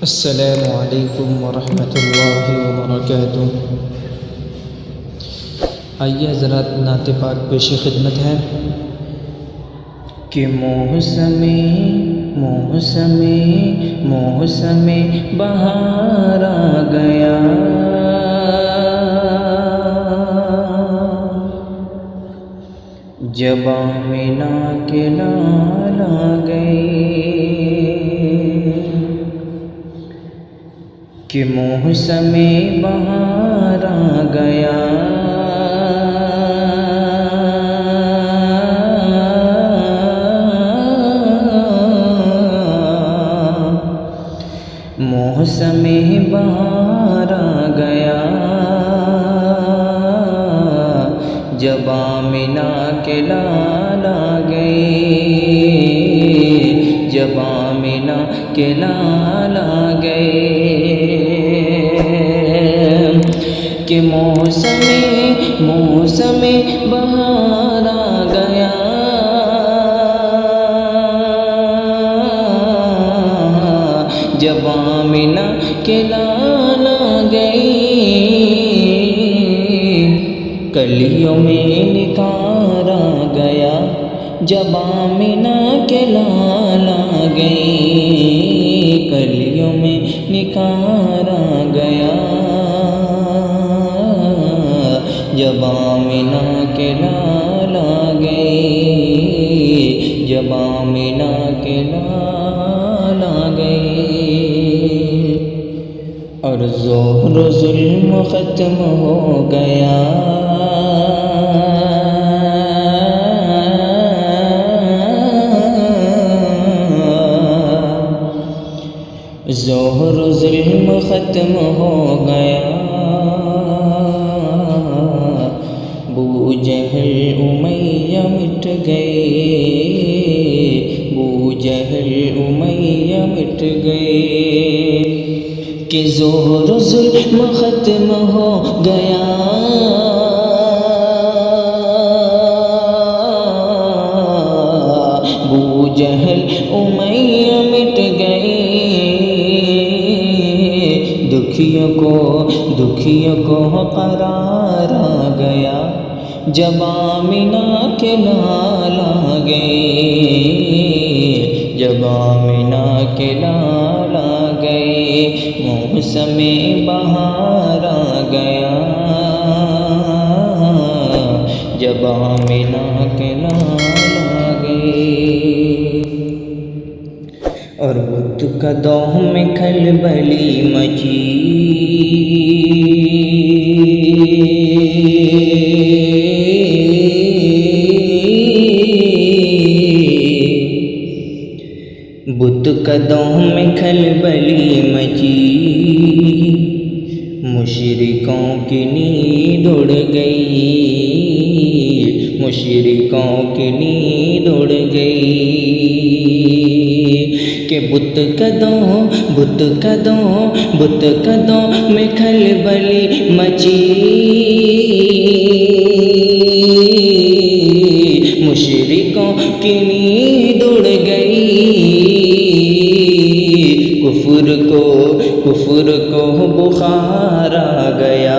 السلام علیکم ورحمۃ اللہ وبرکاتہ۔ آئیے حضرات، نعت پاک پیش خدمت ہے کہ موسم بہار آ گیا، جب آمنہ کے لال آ گئے، کہ موسم بہار آ گیا، موسم بہار آ گیا، جب آمنہ کے لال آ گئے، جب آمنہ کے لال آ گئے، کہ موسم بہار آ گیا، جب آمنہ کے لال آ گئی، کلیوں میں نکھار آ گیا، جب آمنہ کے لال آ گئی، کلیوں میں نکھار آ گیا، جب آمنہ کے لال آ گئی، جب آمنہ کے لال آ گئی، اور ظہر ظلم ختم ہو گیا، ظہر ظلم ختم ہو گیا، بو جہل امیہ مٹ گئے، بو جہل امیہ مٹ گئے، کہ ظہر ظلم ختم ہو گیا، بو جہل امیہ مٹ گئے، دکھیوں کو قرار آ گیا، جب آمنہ کے لال آ گئے، جب آمنہ کے لال آ گئے، موسم بہار آ گیا، جب آمنہ کے لال آ گئے، اور بت قدوں میں کھلبلی مچی، بت قدوں میں کھلبلی مچی، مشرکوں کی نیند اڑ گئی، مشرکوں کی نیند اڑ گئی، کہ بت قدوں میں کھلبلی مچی، مشرکوں کی نیند اڑ گئی، کفر کو بخار آ گیا،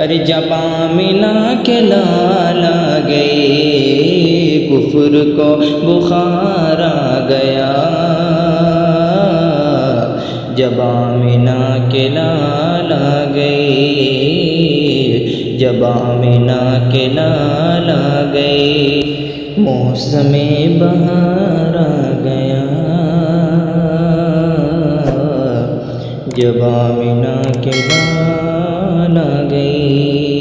ارے جب آمنہ کے لال آ گئے، کفر کو بخار آ گیا، جب آمنہ کے لال آ گئے، جب آمنہ کے لال آ گئے، موسم بہار آ گیا، جب آمنہ کے لال آ گئی۔